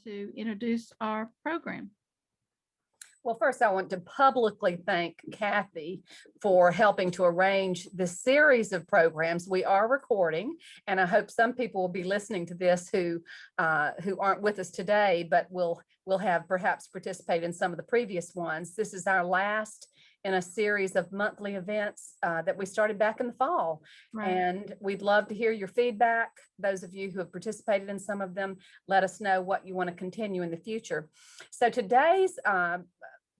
to introduce our program. Well, first, I want to publicly thank Kathy for helping to arrange this series of programs. We are recording, and I hope some people will be listening to this who aren't with us today, but will have perhaps participated in some of the previous ones. This is our last in a series of monthly events that we started back in the fall. Right. And we'd love to hear your feedback. Those of you who have participated in some of them, let us know what you want to continue in the future. So today's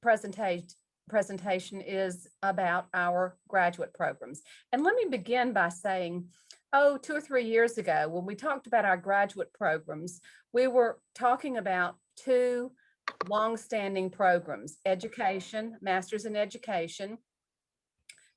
presentation is about our graduate programs. And let me begin by saying, 2 or 3 years ago, when we talked about our graduate programs, we were talking about two longstanding programs: education, master's in education.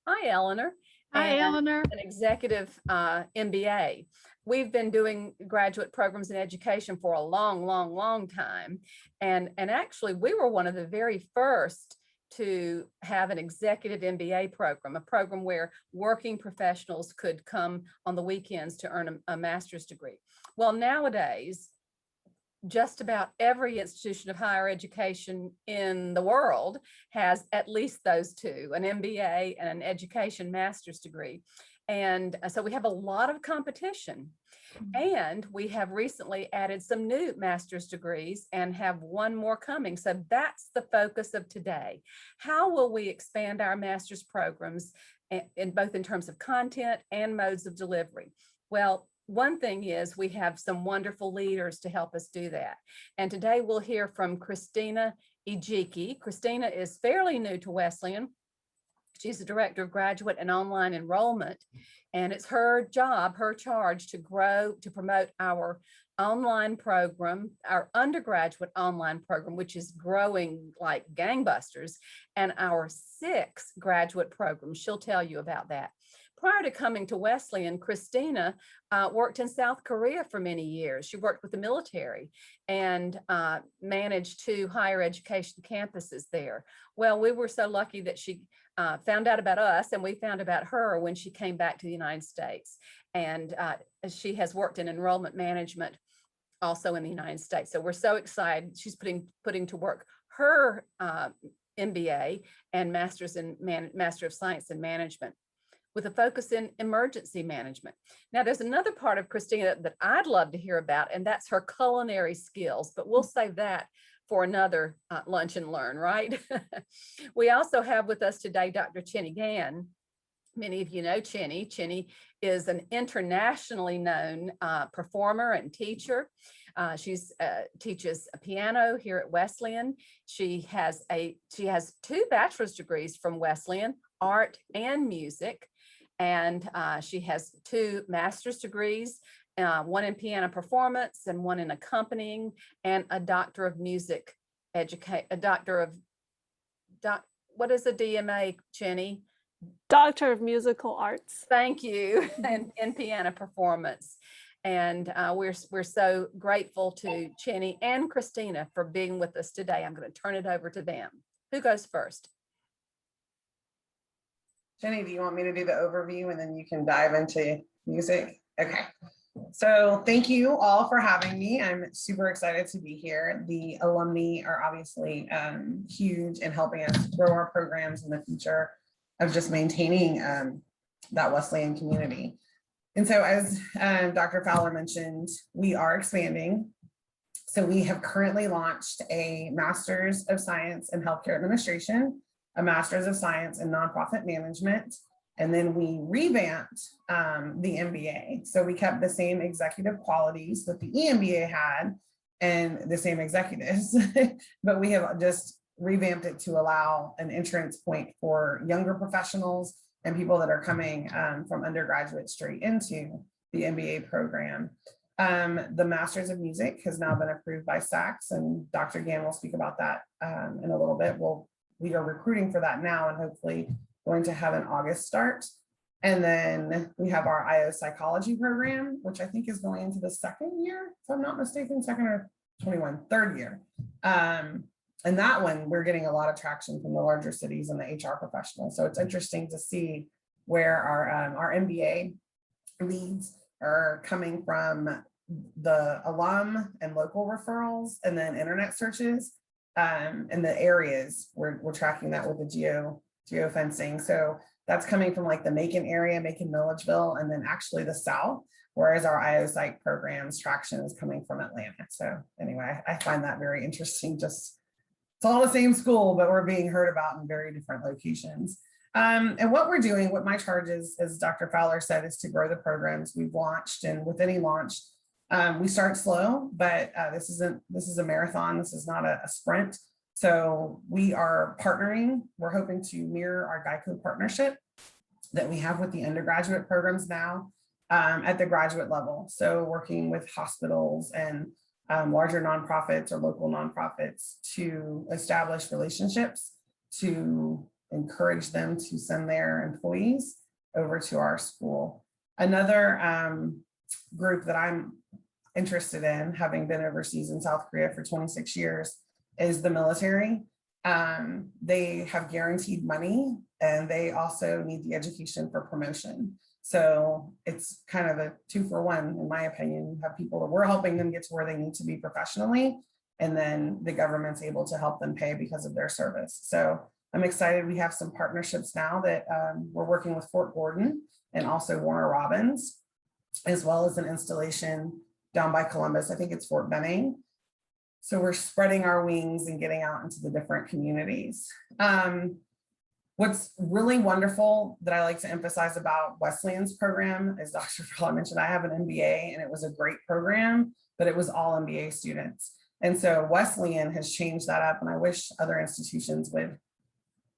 Hi, Eleanor. Hi, Eleanor. An executive MBA. We've been doing graduate programs in education for a long time. And actually, we were one of the very first to have an executive MBA program, a program where working professionals could come on the weekends to earn a master's degree. Well, nowadays, just about every institution of higher education in the world has at least those two, an MBA and an education master's degree. And so we have a lot of competition. And we have recently added some new master's degrees and have one more coming. So that's the focus of today. How will we expand our master's programs in both in terms of content and modes of delivery? Well, one thing is we have some wonderful leaders to help us do that. And today we'll hear from Christina Ejiki. Christina is fairly new to Wesleyan. She's the director of graduate and online enrollment. And it's her job, her charge to promote our online program, our undergraduate online program, which is growing like gangbusters, and our 6 graduate programs. She'll tell you about that. Prior to coming to Wesleyan, Christina worked in South Korea for many years. She worked with the military and managed 2 higher education campuses there. Well, we were so lucky that she found out about us and we found about her when she came back to the United States. And she has worked in enrollment management also in the United States. So we're so excited. She's putting to work her MBA and Master of Science in Management, with a focus in emergency management. Now, there's another part of Christina that I'd love to hear about, and that's her culinary skills, but we'll save that for another lunch and learn, right? We also have with us today Dr. Chenny Gann. Many of you know Chenny. Chenny is an internationally known performer and teacher. She teaches piano here at Wesleyan. She has 2 bachelor's degrees from Wesleyan, art and music. And she has 2 master's degrees, one in piano performance and one in accompanying, and a doctor of music what is a DMA, Chenny? Doctor of Musical Arts. Thank you. And in piano performance. And we're so grateful to Chenny and Christina for being with us today. I'm going to turn it over to them. Who goes first? Jenny, do you want me to do the overview and then you can dive into music? Okay. So thank you all for having me. I'm super excited to be here. The alumni are obviously huge in helping us grow our programs in the future of just maintaining that Wesleyan community. And so as Dr. Fowler mentioned, we are expanding. So we have currently launched a Master's of Science in Healthcare Administration, a Master's of Science in Nonprofit Management, and then we revamped the MBA. So we kept the same executive qualities that the EMBA had and the same executives, but we have just revamped it to allow an entrance point for younger professionals and people that are coming from undergraduate straight into the MBA program. The Masters of Music has now been approved by SACS, and Dr. Gann will speak about that in a little bit. We are recruiting for that now and hopefully going to have an August start. And then we have our IO Psychology program, which I think is going into the 2nd year, if I'm not mistaken, 2nd or 3rd year. And that one, we're getting a lot of traction from the larger cities and the HR professionals. So it's interesting to see where our MBA leads are coming from the alum and local referrals, and then internet searches, and the areas. We're tracking that with the geofencing. So that's coming from like the Macon area, Macon Milledgeville, and then actually the South, whereas our IO site programs traction is coming from Atlanta. So anyway, I find that very interesting. Just it's all the same school, but we're being heard about in very different locations. And what we're doing, what my charge is, as Dr. Fowler said, is to grow the programs we've launched. And with any launch, we start slow, but this is a marathon. This is not a sprint. So we are partnering. We're hoping to mirror our GEICO partnership that we have with the undergraduate programs now at the graduate level. So working with hospitals and larger nonprofits or local nonprofits to establish relationships, to encourage them to send their employees over to our school. Another group that I'm interested in, having been overseas in South Korea for 26 years, is the military. They have guaranteed money, and they also need the education for promotion. So it's kind of a 2-for-1, in my opinion. You have people that we're helping them get to where they need to be professionally, and then the government's able to help them pay because of their service. So I'm excited. We have some partnerships now that we're working with Fort Gordon and also Warner Robins, as well as an installation down by Columbus. I think it's Fort Benning. So we're spreading our wings and getting out into the different communities. What's really wonderful that I like to emphasize about Wesleyan's program, as Dr. Fowler mentioned, I have an MBA, and it was a great program, but it was all MBA students. And so Wesleyan has changed that up, and I wish other institutions would,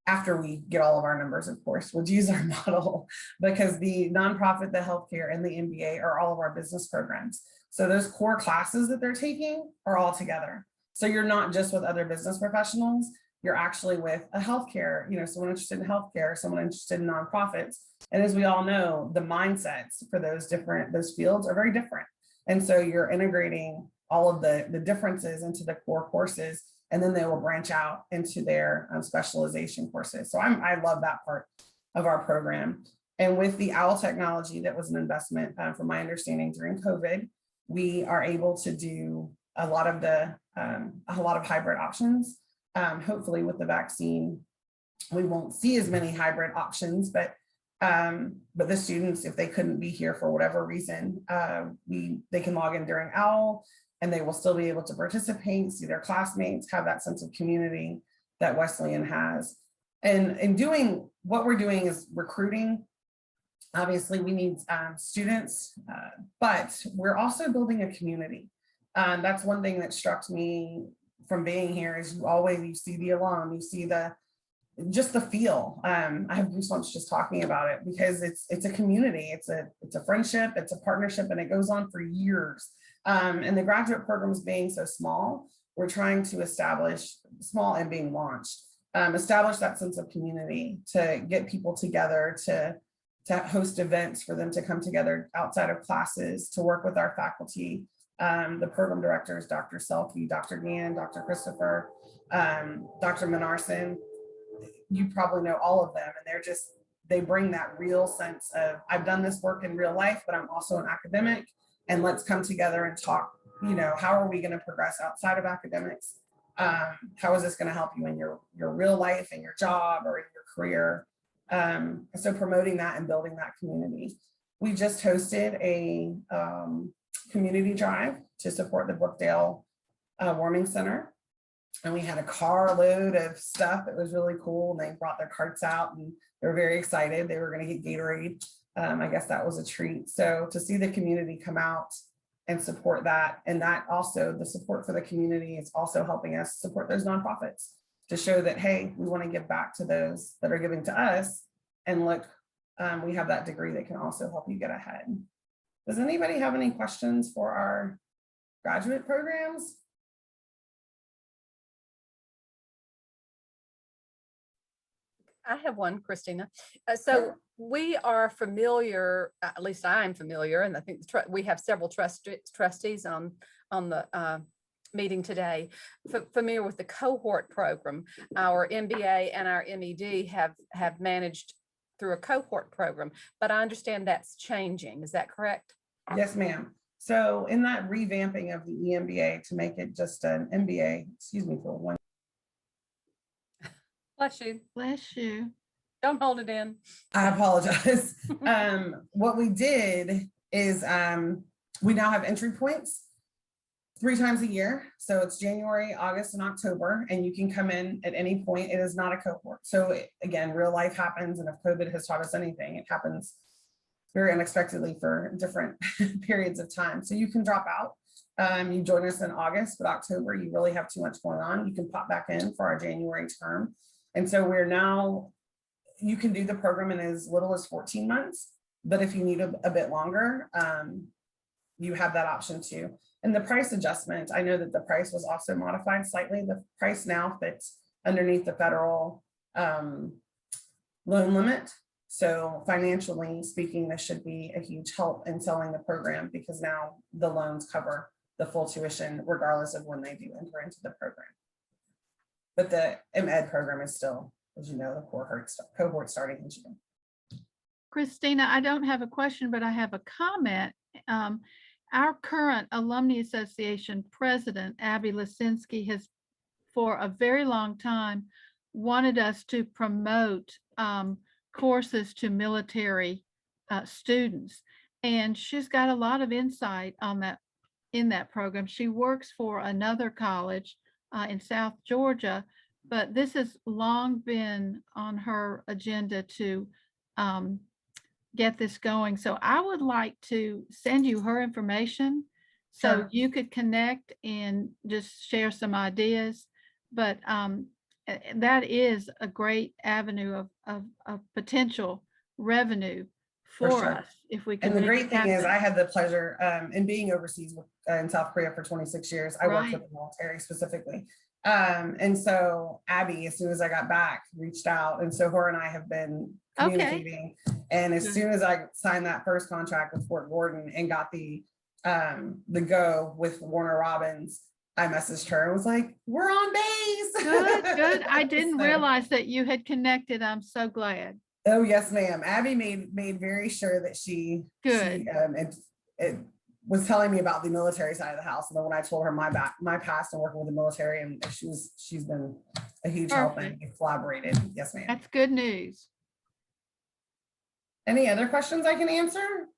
after we get all of our numbers, of course, would use our model, because the nonprofit, the healthcare, and the MBA are all of our business programs. So those core classes that they're taking are all together. So you're not just with other business professionals, you're actually with a healthcare, someone interested in healthcare, someone interested in nonprofits. And as we all know, the mindsets for those fields are very different. And so you're integrating all of the differences into the core courses, and then they will branch out into their specialization courses. So I love that part of our program. And with the OWL technology, that was an investment from my understanding during COVID, we are able to do a lot of hybrid options. Hopefully with the vaccine, we won't see as many hybrid options, but the students, if they couldn't be here for whatever reason, they can log in during OWL, and they will still be able to participate, see their classmates, have that sense of community that Wesleyan has. And in doing what we're doing is recruiting. Obviously, we need students, but we're also building a community. That's one thing that struck me from being here, is you see the alum, you see just the feel. I have goosebumps just talking about it, because it's a community, it's a friendship, it's a partnership, and it goes on for years. And the graduate programs being so small, we're trying to establish, small and being launched, establish that sense of community, to get people together, to host events for them to come together outside of classes, to work with our faculty, the program directors, Dr. Selfie, Dr. Gann, Dr. Christopher, Dr. Menarson. You probably know all of them, and they bring that real sense of, I've done this work in real life, but I'm also an academic, and let's come together and talk, how are we going to progress outside of academics? How is this going to help you in your real life, in your job, or in your career? So promoting that and building that community. We just hosted a community drive to support the Brookdale Warming Center. And we had a carload of stuff. It was really cool. And they brought their carts out, and they were very excited. They were going to get Gatorade. I guess that was a treat. So to see the community come out and support that, and that also, the support for the community is also helping us support those nonprofits, to show that, hey, we want to give back to those that are giving to us. And look, we have that degree that can also help you get ahead. Does anybody have any questions for our graduate programs? I have one, Christina. So we are familiar, at least I'm familiar, and I think we have several trustees on the meeting today, familiar with the cohort program. Our MBA and our MED have managed through a cohort program, but I understand that's changing. Is that correct? Yes, ma'am. So in that revamping of the EMBA to make it just an MBA, excuse me for one. Bless you. Bless you. Don't hold it in. I apologize. What we did is we now have entry points 3 times a year. So it's January, August, and October, and you can come in at any point. It is not a cohort. So again, real life happens, and if COVID has taught us anything, it happens very unexpectedly for different periods of time. So you can drop out. You join us in August, but October, you really have too much going on. You can pop back in for our January term. And so we're now, you can do the program in as little as 14 months, but if you need a bit longer, you have that option too. And the price adjustment, I know that the price was also modified slightly. The price now fits underneath the federal loan limit. So financially speaking, this should be a huge help in selling the program because now the loans cover the full tuition regardless of when they do enter into the program. But the MEd program is still, as you know, the cohort starting in June. Christina, I don't have a question, but I have a comment. Our current Alumni Association president, Abby Lisinski, has for a very long time wanted us to promote courses to military students. And she's got a lot of insight on that in that program. She works for another college in South Georgia, but this has long been on her agenda to get this going. So I would like to send you her information so Sure. you could connect and just share some ideas. But that is a great avenue of potential revenue for sure. us if we can. And the make great it thing is happen. I had the pleasure in being overseas in South Korea for 26 years. I worked Right. with the military specifically. And so Abby, as soon as I got back, reached out. And so her and I have been Okay. communicating. And as Good. soon as I signed that first contract with Fort Gordon and got the go with Warner Robins, I messaged her and was like, we're on base. Good. I didn't So- realize that you had connected. I'm so glad. Oh, yes, ma'am. Abby made very sure that she Good. it was telling me about the military side of the house. And then when I told her my past and working with the military, and she's been a huge help and Perfect. we collaborated. Yes, ma'am. That's good news. Any other questions I can answer?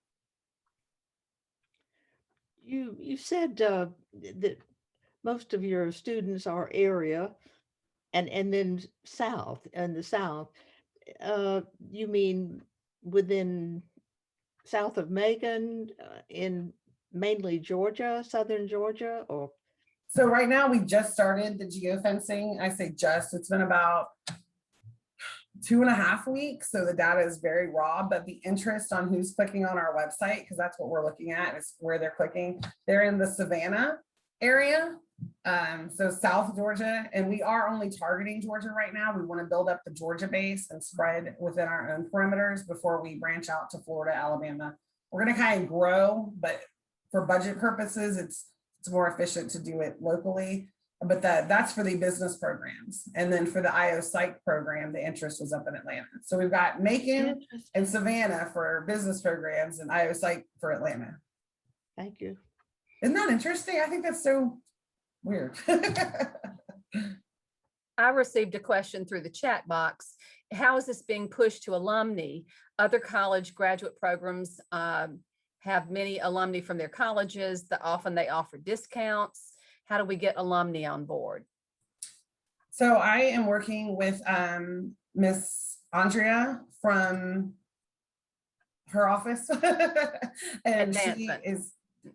You said that most of your students are area and then south and the south. You mean within south of Macon, in mainly Georgia, southern Georgia, or? So right now we just started the geofencing. I say just, it's been about 2.5 weeks. So the data is very raw, but the interest on who's clicking on our website, because that's what we're looking at, is where they're clicking. They're in the Savannah area. So South Georgia, and we are only targeting Georgia right now. We want to build up the Georgia base and spread within our own perimeters before we branch out to Florida, Alabama. We're going to kind of grow, but for budget purposes, it's more efficient to do it locally. But that's for the business programs. And then for the IO Psych program, the interest was up in Atlanta. So we've got Macon Interesting. and Savannah for business programs and IO Psych for Atlanta. Thank you. Isn't that interesting? I think that's so weird. I received a question through the chat box. How is this being pushed to alumni? Other college graduate programs have many alumni from their colleges that often they offer discounts. How do we get alumni on board? So I am working with Miss Andrea from her office. And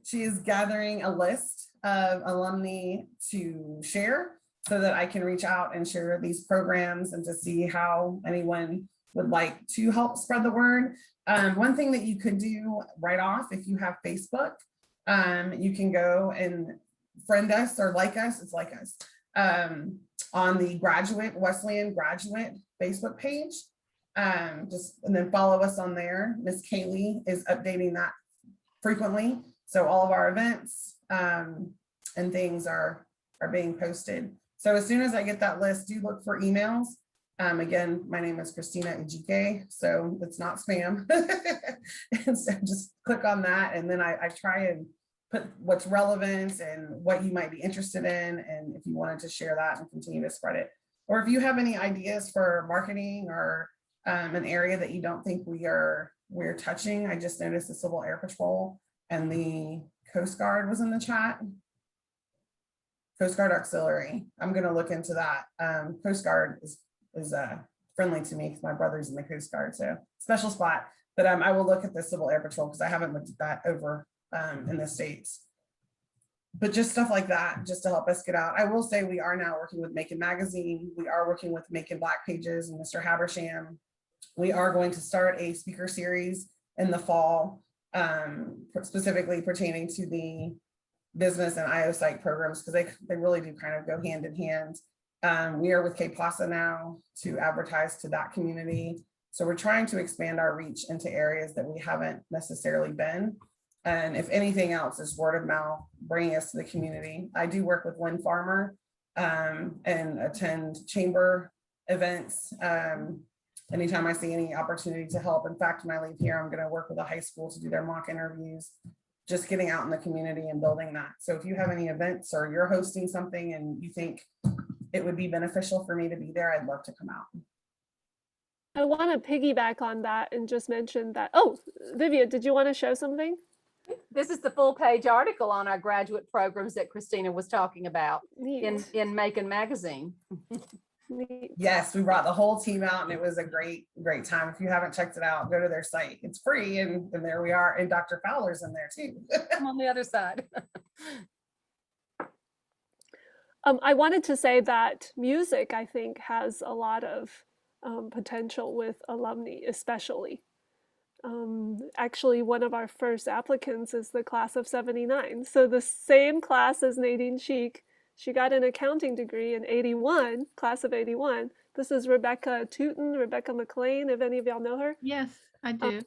she is gathering a list of alumni to share so that I can reach out and share these programs and to see how anyone would like to help spread the word. One thing that you could do right off, if you have Facebook, you can go and friend us or like us, it's like us, on the Wesleyan graduate Facebook page. And then follow us on there. Miss Kaylee is updating that frequently. So all of our events and things are being posted. So as soon as I get that list, do look for emails. Again, my name is Christina Ejike, so it's not spam. And so just click on that. And then I try and put what's relevant and what you might be interested in, and if you wanted to share that and continue to spread it. Or if you have any ideas for marketing or an area that you don't think we're touching. I just noticed the Civil Air Patrol and the Coast Guard was in the chat. Coast Guard Auxiliary. I'm going to look into that. Coast Guard is friendly to me because my brother's in the Coast Guard, so special spot. But I will look at the Civil Air Patrol because I haven't looked at that over in the States. But just stuff like that, just to help us get out. I will say we are now working with Macon Magazine. We are working with Macon Black Pages and Mr. Habersham. We are going to start a speaker series in the fall, specifically pertaining to the business and IO psych programs, because they really do kind of go hand in hand. We are with K-PASA now to advertise to that community. So we're trying to expand our reach into areas that we haven't necessarily been. And if anything else is word of mouth, bringing us to the community. I do work with Lynn Farmer and attend chamber events. Anytime I see any opportunity to help. In fact, when I leave here, I'm going to work with a high school to do their mock interviews, just getting out in the community and building that. So if you have any events or you're hosting something and you think it would be beneficial for me to be there, I'd love to come out. I want to piggyback on that and just mention that. Oh, Vivian, did you want to show something? This is the full page article on our graduate programs that Christina was talking about in Macon Magazine. Neat. Yes, we brought the whole team out and it was a great time. If you haven't checked it out, go to their site. It's free, and there we are. And Dr. Fowler's in there too. I'm on the other side. I wanted to say that music, I think, has a lot of potential with alumni, especially. Actually, one of our first applicants is the class of '79. So the same class as Nadine Sheik. She got an accounting degree in '81, class of '81. This is Rebecca Tootin, Rebecca McLean, if any of y'all know her. Yes, I do.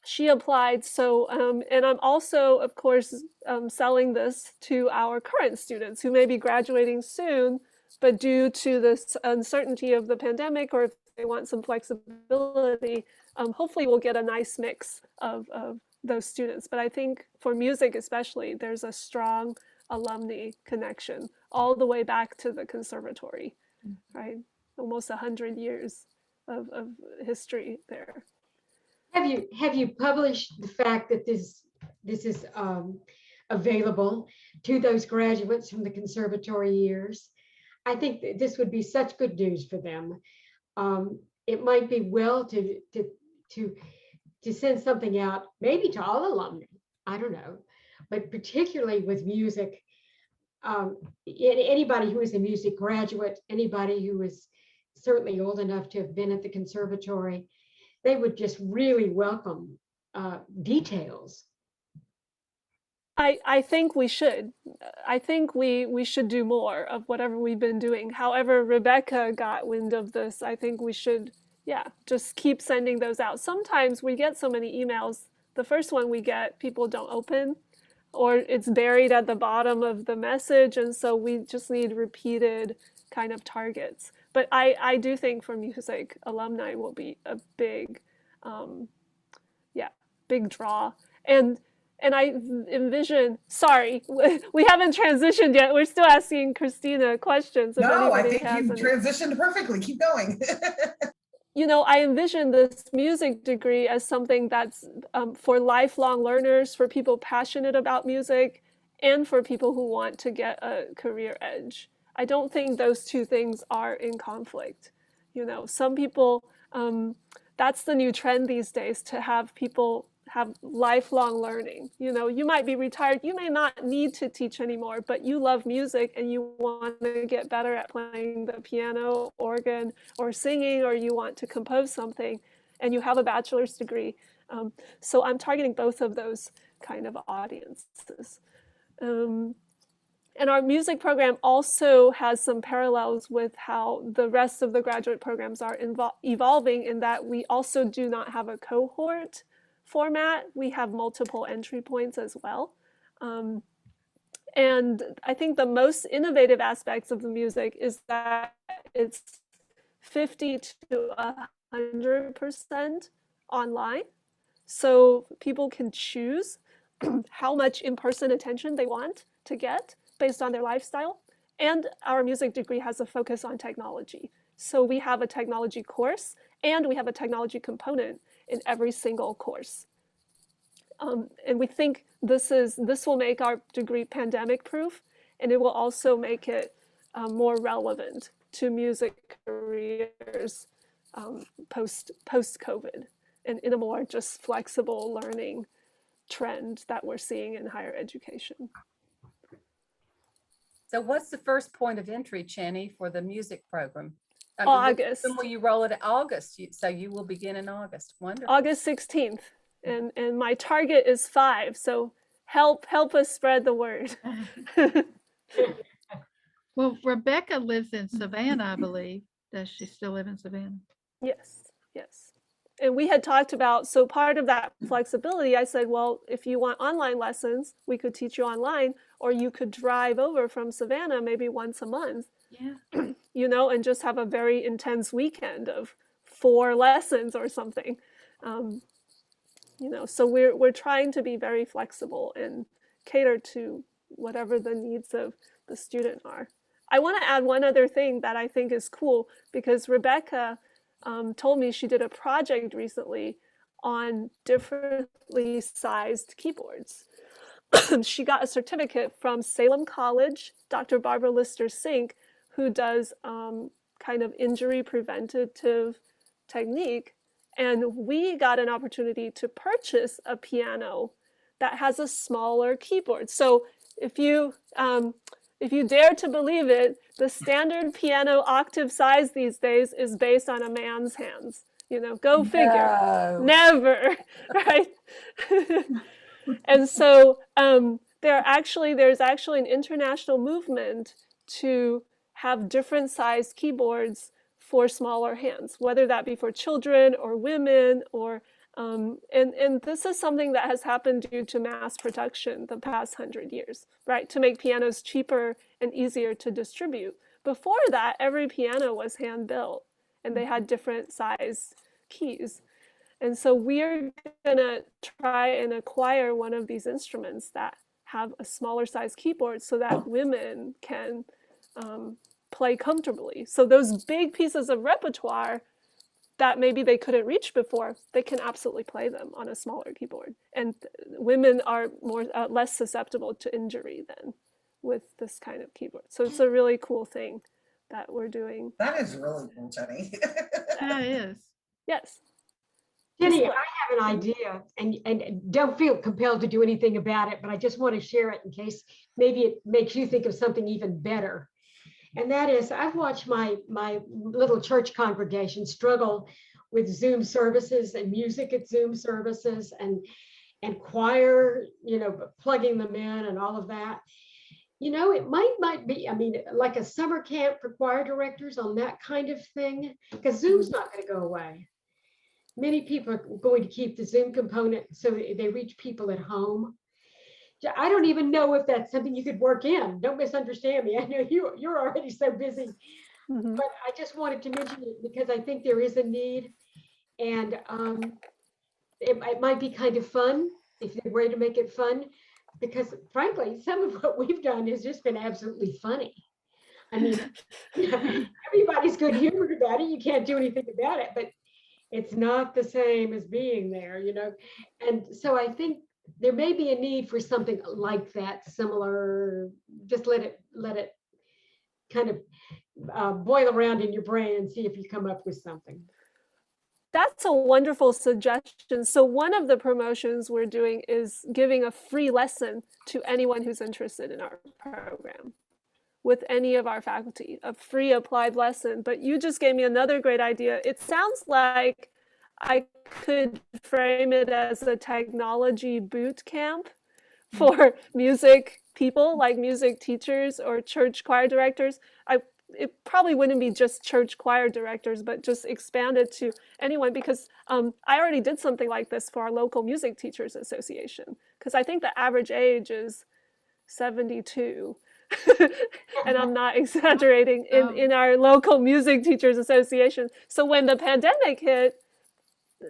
She applied. So, and I'm also, of course, selling this to our current students who may be graduating soon, but due to this uncertainty of the pandemic, or if they want some flexibility, hopefully we'll get a nice mix of those students. But I think for music especially, there's a strong alumni connection all the way back to the conservatory, right? Almost 100 years of history there. Have you published the fact that this is available to those graduates from the conservatory years? I think that this would be such good news for them. It might be well to send something out, maybe to all alumni. I don't know, but particularly with music. Anybody who is a music graduate, anybody who is certainly old enough to have been at the conservatory, they would just really welcome details. I think we should. I think we should do more of whatever we've been doing. However, Rebecca got wind of this. I think we should, just keep sending those out. Sometimes we get so many emails. The first one we get, people don't open, or it's buried at the bottom of the message. And so we just need repeated kind of targets. But I do think for music, alumni will be a big, big draw. And I envision, sorry, we haven't transitioned yet. We're still asking Christina questions. No, I think you transitioned perfectly. Keep going. I envision this music degree as something that's for lifelong learners, for people passionate about music, and for people who want to get a career edge. I don't think those two things are in conflict. Some people, that's the new trend these days, to have people have lifelong learning. You might be retired, you may not need to teach anymore, but you love music and you want to get better at playing the piano, organ, or singing, or you want to compose something, and you have a bachelor's degree. So I'm targeting both of those kind of audiences. And our music program also has some parallels with how the rest of the graduate programs are evolving, in that we also do not have a cohort format. We have multiple entry points as well. And I think the most innovative aspects of the music is that it's 50 to 100% online. So people can choose how much in-person attention they want to get based on their lifestyle. And our music degree has a focus on technology. So we have a technology course and we have a technology component in every single course. And we think this will make our degree pandemic proof, and it will also make it more relevant to music careers post-COVID, and in a more just flexible learning trend that we're seeing in higher education. So what's the first point of entry, Chenny, for the music program? I mean, August. when will you roll it? August. So you will begin in August. Wonderful. August 16th. And my target is 5. So help us spread the word. Well, Rebecca lives in Savannah, I believe. Does she still live in Savannah? Yes. And we had talked about, so part of that flexibility, I said, well, if you want online lessons, we could teach you online, or you could drive over from Savannah maybe once a month, Yeah. you know, and just have a very intense weekend of 4 lessons or something. You know, so we're trying to be very flexible and cater to whatever the needs of the student are. I want to add one other thing that I think is cool, because Rebecca told me she did a project recently on differently sized keyboards. She got a certificate from Salem College, Dr. Barbara Lister-Sink, who does kind of injury preventative technique. And we got an opportunity to purchase a piano that has a smaller keyboard. So if you dare to believe it, the standard piano octave size these days is based on a man's hands. You know, go figure. No. Never, right? And so there's actually an international movement to have different sized keyboards for smaller hands, whether that be for children or women, or and this is something that has happened due to mass production the past 100 years, right? To make pianos cheaper and easier to distribute. Before that, every piano was hand built, and they had different size keys. And so we're gonna try and acquire one of these instruments that have a smaller size keyboard so that women can play comfortably. So those big pieces of repertoire that maybe they couldn't reach before, they can absolutely play them on a smaller keyboard. And women are less susceptible to injury than with this kind of keyboard. So it's a really cool thing that we're doing. That is really cool, Jenny. That is. Yes. Jenny, I have an idea, and don't feel compelled to do anything about it, but I just want to share it in case maybe it makes you think of something even better. And that is, I've watched my little church congregation struggle with Zoom services and music at Zoom services and choir, you know, plugging them in and all of that. You know, it might be, I mean, like a summer camp for choir directors on that kind of thing, because Zoom's not going to go away. Many people are going to keep the Zoom component so they reach people at home. I don't even know if that's something you could work in. Don't misunderstand me. I know you're already so busy, but I just wanted to mention it because I think there is a need, and it might be kind of fun if they're ready to make it fun, because frankly, some of what we've done has just been absolutely funny. I mean, everybody's good humored about it. You can't do anything about it, but it's not the same as being there, you know? And so I think there may be a need for something like that, similar. Just let it kind of boil around in your brain and see if you come up with something. That's a wonderful suggestion. So one of the promotions we're doing is giving a free lesson to anyone who's interested in our program with any of our faculty, a free applied lesson. But you just gave me another great idea. It sounds like I could frame it as a technology boot camp for music people, like music teachers or church choir directors. It probably wouldn't be just church choir directors, but just expand it to anyone, because I already did something like this for our local music teachers association, because I think the average age is 72. And I'm not exaggerating, in our local music teachers association. So when the pandemic hit,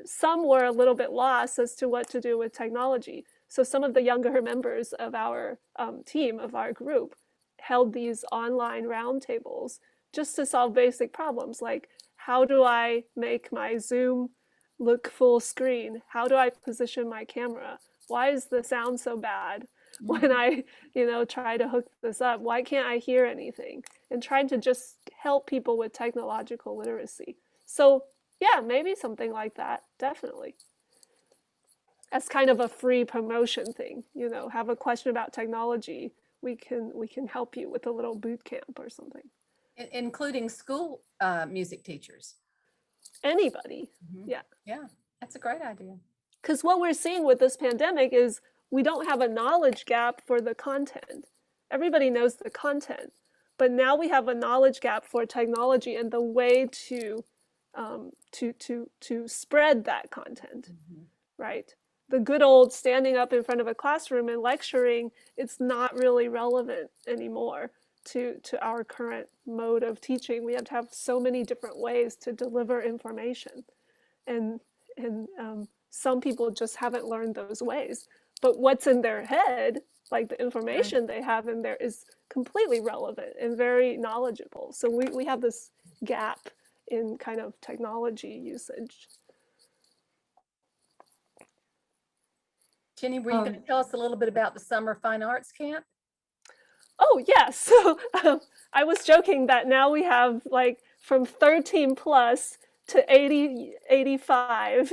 some were a little bit lost as to what to do with technology. So some of the younger members of our team, of our group, held these online roundtables just to solve basic problems like, how do I make my Zoom look full screen? How do I position my camera? Why is the sound so bad when I, try to hook this up? Why can't I hear anything? And trying to just help people with technological literacy. So yeah, maybe something like that, definitely. As kind of a free promotion thing, have a question about technology, we can help you with a little boot camp or something. Including school music teachers. Anybody. Mhm. Yeah. Yeah, that's a great idea. Because what we're seeing with this pandemic is we don't have a knowledge gap for the content. Everybody knows the content, but now we have a knowledge gap for technology and the way to spread that content, right? The good old standing up in front of a classroom and lecturing, it's not really relevant anymore to our current mode of teaching. We have to have so many different ways to deliver information, and some people just haven't learned those ways. But what's in their head, like the information they have in there, is completely relevant and very knowledgeable. So we have this gap in kind of technology usage. Jenny, were you going to tell us a little bit about the Summer Fine Arts Camp? Oh, yes. So I was joking that now we have like from 13 plus to 80, 85.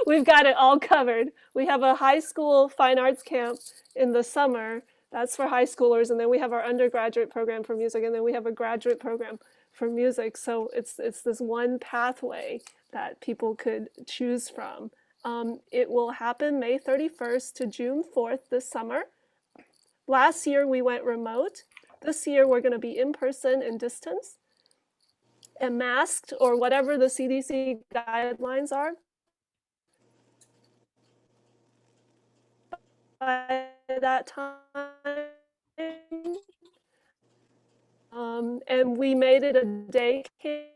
We've got it all covered. We have a high school fine arts camp in the summer. That's for high schoolers. And then we have our undergraduate program for music. And then we have a graduate program for music. So it's this one pathway that people could choose from. It will happen May 31st to June 4th this summer. Last year we went remote. This year we're going to be in person and distance and masked or whatever the CDC guidelines are. By that time, and we made it a day camp.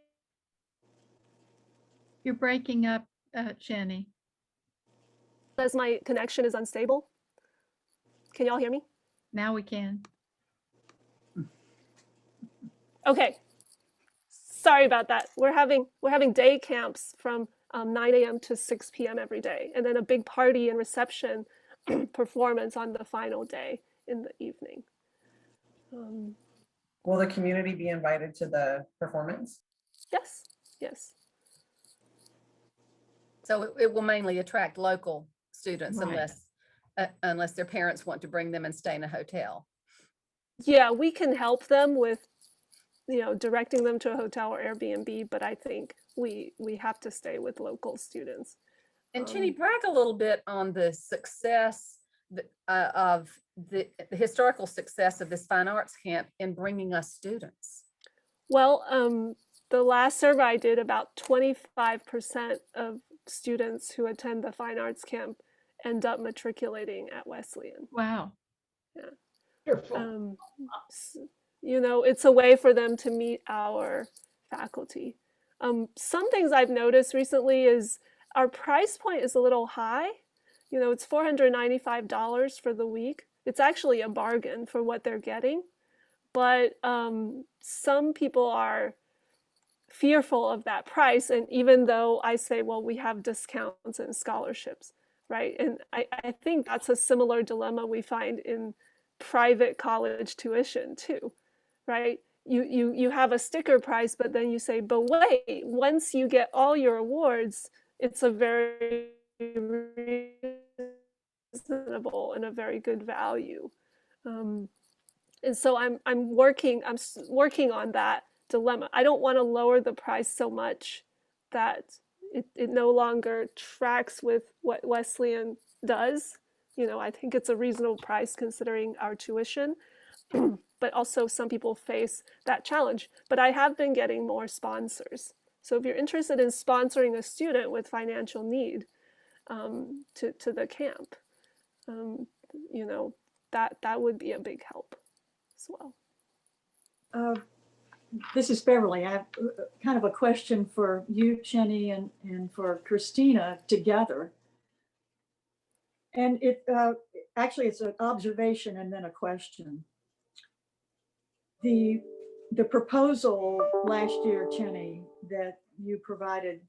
You're breaking up, Jenny. As my connection is unstable. Can y'all hear me? Now we can. Okay. Sorry about that. We're having day camps from 9 a.m. to 6 p.m. every day, and then a big party and reception performance on the final day in the evening. Will the community be invited to the performance? Yes, yes. So it will mainly attract local students Right. unless their parents want to bring them and stay in a hotel. Yeah, we can help them with, directing them to a hotel or Airbnb, but I think we have to stay with local students. And Jenny, brag a little bit on the success of the historical success of this fine arts camp in bringing us students. Well, the last survey I did, about 25% of students who attend the fine arts camp end up matriculating at Wesleyan. Wow. Yeah. Wonderful. It's a way for them to meet our faculty. Some things I've noticed recently is our price point is a little high. It's $495 for the week. It's actually a bargain for what they're getting. But some people are fearful of that price. And even though I say, well, we have discounts and scholarships, right? And I think that's a similar dilemma we find in private college tuition too, right? You have a sticker price, but then you say, but wait, once you get all your awards, it's a very reasonable and a very good value. And so I'm working on that dilemma. I don't want to lower the price so much that it no longer tracks with what Wesleyan does. I think it's a reasonable price considering our tuition, but also some people face that challenge. But I have been getting more sponsors. So if you're interested in sponsoring a student with financial need to the camp, that would be a big help as well. This is Beverly. I have kind of a question for you, Jenny, and for Christina together. And actually, it's an observation and then a question. The proposal last year, Chenny, that you provided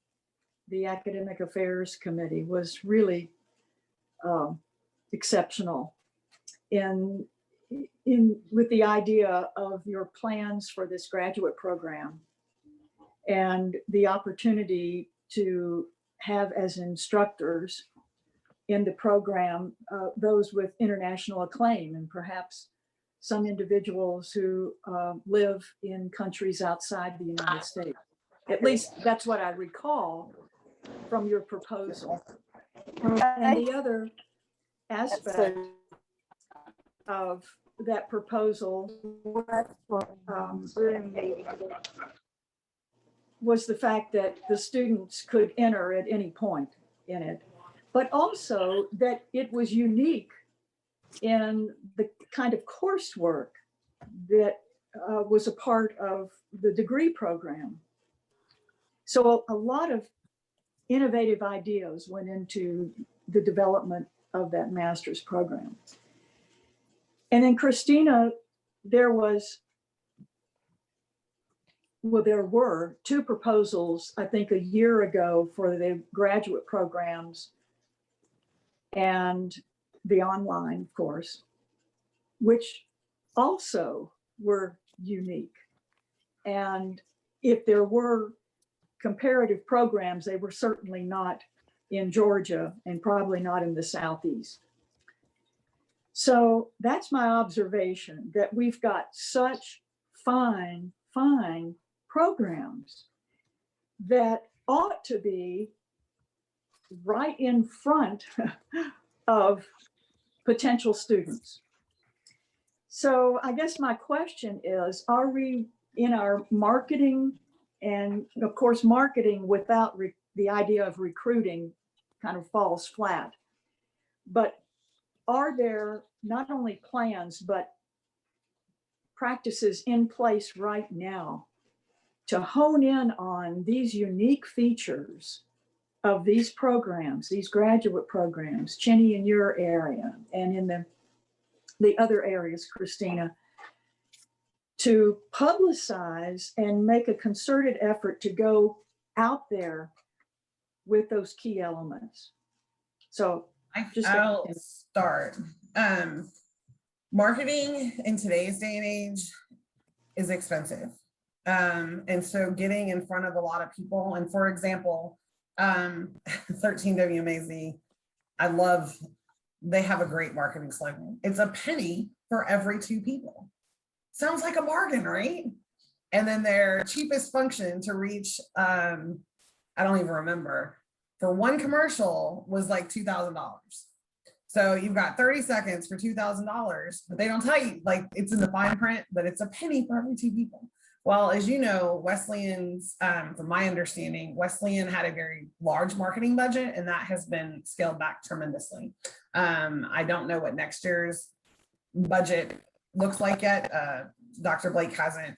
the Academic Affairs Committee was really exceptional in with the idea of your plans for this graduate program and the opportunity to have as instructors in the program those with international acclaim and perhaps some individuals who live in countries outside the United States. At least that's what I recall from your proposal. And the other aspect of that proposal was the fact that the students could enter at any point in it, but also that it was unique in the kind of coursework that was a part of the degree program. So a lot of innovative ideas went into the development of that master's program. And then Christina, there were two proposals, I think a year ago, for the graduate programs and the online course, which also were unique. And if there were comparative programs, they were certainly not in Georgia and probably not in the Southeast. So that's my observation, that we've got such fine programs that ought to be right in front of potential students. So I guess my question is, are we in our marketing, and of course marketing without the idea of recruiting kind of falls flat, but are there not only plans, but practices in place right now to hone in on these unique features of these programs, these graduate programs, Chenny, in your area and in the other areas, Christina, to publicize and make a concerted effort to go out there with those key elements? So I'll start. Marketing in today's day and age is expensive. And so getting in front of a lot of people, and for example, 13WMAZ, they have a great marketing slogan. It's a penny for every two people. Sounds like a bargain, right? And then their cheapest function to reach, I don't even remember, for one commercial was like $2,000. So you've got 30 seconds for $2,000, but they don't tell you, like, it's in the fine print, but it's a penny for every two people. Well, as you know, Wesleyan's, from my understanding, Wesleyan had a very large marketing budget, and that has been scaled back tremendously. I don't know what next year's budget looks like yet. Dr. Blake hasn't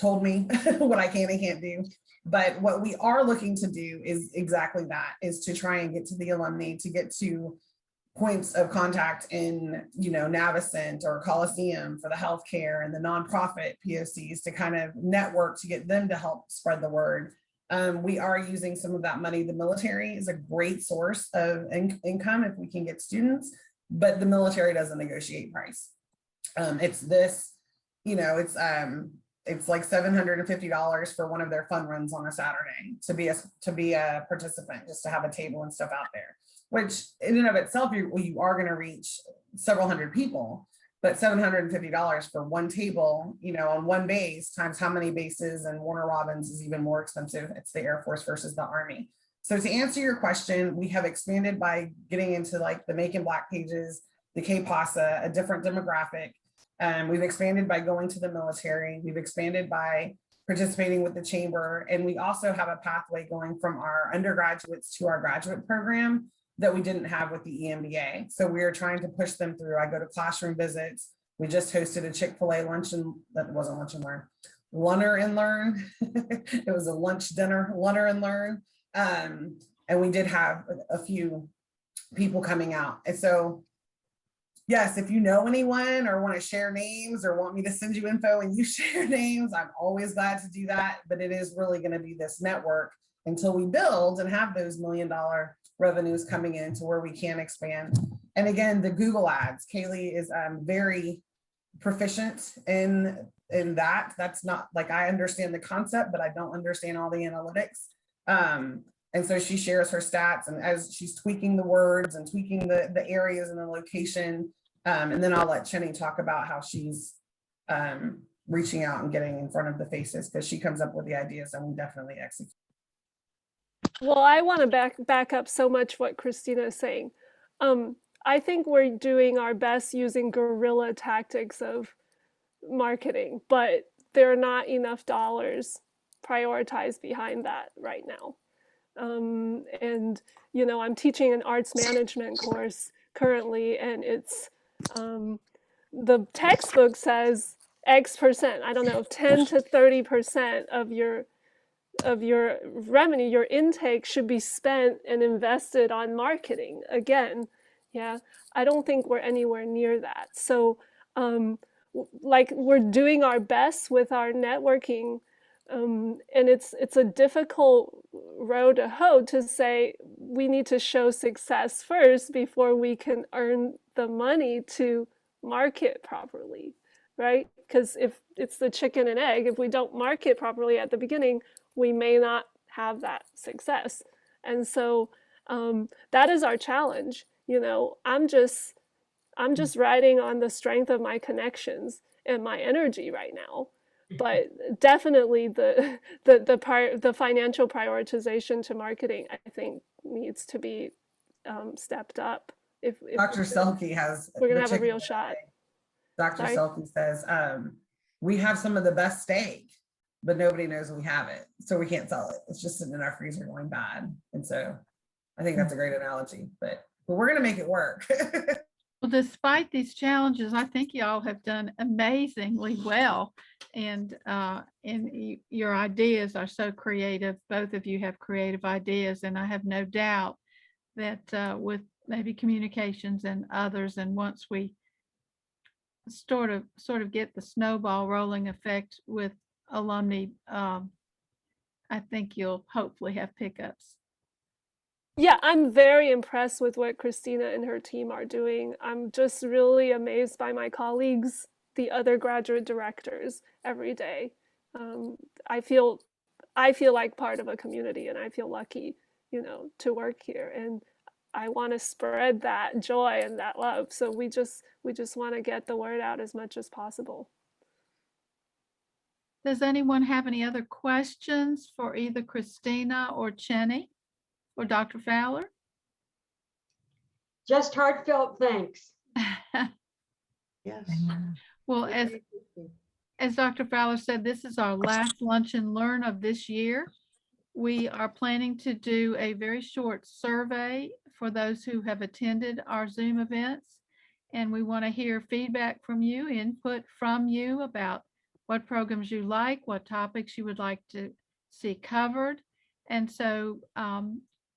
told me what I can and can't do. But what we are looking to do is exactly that, is to try and get to the alumni, to get to points of contact in, Navicent or Coliseum for the healthcare, and the nonprofit POCs to kind of network to get them to help spread the word. We are using some of that money. The military is a great source of income if we can get students, but the military doesn't negotiate price. It's like $750 for one of their fun runs on a Saturday to be a participant, just to have a table and stuff out there, which in and of itself, you are going to reach several hundred people, but $750 for one table, on one base times how many bases, and Warner Robins is even more expensive. It's the Air Force versus the Army. So to answer your question, we have expanded by getting into like the Make in Black pages, the KPASA, a different demographic. We've expanded by going to the military. We've expanded by participating with the chamber. And we also have a pathway going from our undergraduates to our graduate program that we didn't have with the EMBA. So we are trying to push them through. I go to classroom visits. We just hosted a Chick-fil-A luncheon. That wasn't lunch and learn. Lunner and learn. It was a lunch dinner, lunner and learn. And we did have a few people coming out. And so yes, if you know anyone or want to share names or want me to send you info and you share names, I'm always glad to do that. But it is really going to be this network until we build and have those $1 million revenues coming in to where we can expand. And again, the Google ads, Kaylee is very proficient in that. That's not like, I understand the concept, but I don't understand all the analytics. And so she shares her stats, and as she's tweaking the words and tweaking the areas and the location. And then I'll let Chenny talk about how she's reaching out and getting in front of the faces, because she comes up with the ideas and we definitely execute. Well, I want to back up so much what Christina is saying. I think we're doing our best using guerrilla tactics of marketing, but there are not enough dollars prioritized behind that right now. And, you know, I'm teaching an arts management course currently, and it's, the textbook says X percent, I don't know, 10 to 30% of your revenue, your intake should be spent and invested on marketing. Again, yeah, I don't think we're anywhere near that. So, like, we're doing our best with our networking, and it's a difficult road to hoe to say we need to show success first before we can earn the money to market properly, right? Because if it's the chicken and egg, if we don't market properly at the beginning, we may not have that success. And so that is our challenge. You know, I'm just riding on the strength of my connections and my energy right now. But definitely the financial prioritization to marketing, I think, needs to be stepped up. If Dr. Selke has, we're gonna have a real shot. Dr. Selke says, we have some of the best steak, but nobody knows we have it, so we can't sell it. It's just sitting in our freezer going bad. And so I think that's a great analogy, but we're going to make it work. Well, despite these challenges, I think y'all have done amazingly well, and your ideas are so creative. Both of you have creative ideas, and I have no doubt that with maybe communications and others, and once we sort of get the snowball rolling effect with alumni, I think you'll hopefully have pickups. Yeah, I'm very impressed with what Christina and her team are doing. I'm just really amazed by my colleagues, the other graduate directors, every day. I feel like part of a community, and I feel lucky, you know, to work here. And I want to spread that joy and that love. So we just want to get the word out as much as possible. Does anyone have any other questions for either Christina or Chenny or Dr. Fowler? Just heartfelt thanks. Yes. Well, as Dr. Fowler said, this is our last Lunch and Learn of this year. We are planning to do a very short survey for those who have attended our Zoom events. And we want to hear feedback from you, input from you about what programs you like, what topics you would like to see covered. And so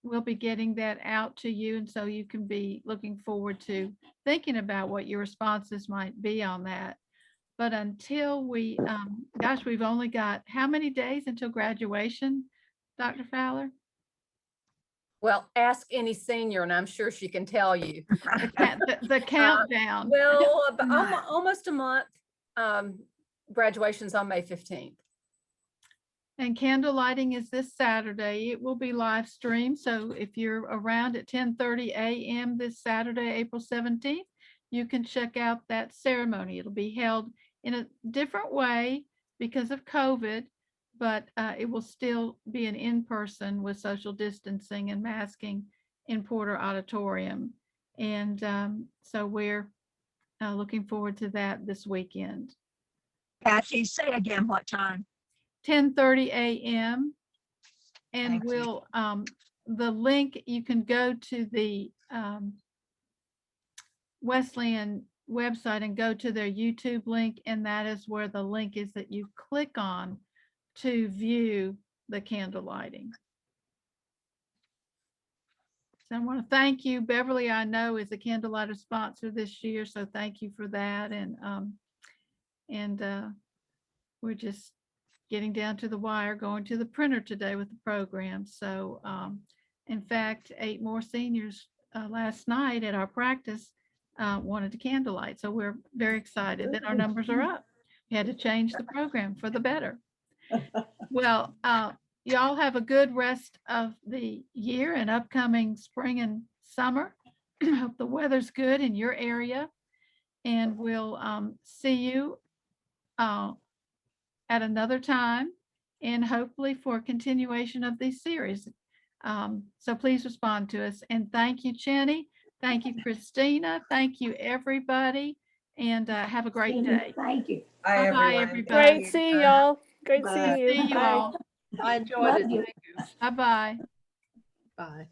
we'll be getting that out to you. And so you can be looking forward to thinking about what your responses might be on that. But until we, gosh, we've only got how many days until graduation, Dr. Fowler? Well, ask any senior and I'm sure she can tell you. The countdown. Well, almost a month. Graduation's on May 15th. And candle lighting is this Saturday. It will be live streamed. So if you're around at 10:30 a.m. this Saturday, April 17th, you can check out that ceremony. It'll be held in a different way because of COVID, but it will still be an in-person with social distancing and masking in Porter Auditorium. And so we're looking forward to that this weekend. Kathy, say again what time? 10:30 a.m. And Thank you. we'll, the link, you can go to the Wesleyan website and go to their YouTube link, and that is where the link is that you click on to view the candle lighting. So I want to thank you. Beverly, I know, is a Candlelighter sponsor this year, so thank you for that. And we're just getting down to the wire, going to the printer today with the program. So in fact, 8 more seniors last night at our practice wanted to candlelight. So we're very excited that our numbers are up. We had to change the program for the better. Well, y'all have a good rest of the year and upcoming spring and summer. Hope the weather's good in your area. And we'll see you at another time and hopefully for a continuation of these series. So please respond to us. And thank you, Jenny. Thank you, Christina. Thank you, everybody. And have a great day. Thank you. Bye, Bye-bye, everyone. everybody. Great seeing y'all. Great Bye. seeing you. See you Bye. all. I enjoyed Love it. you. Thank you. Bye-bye. Bye.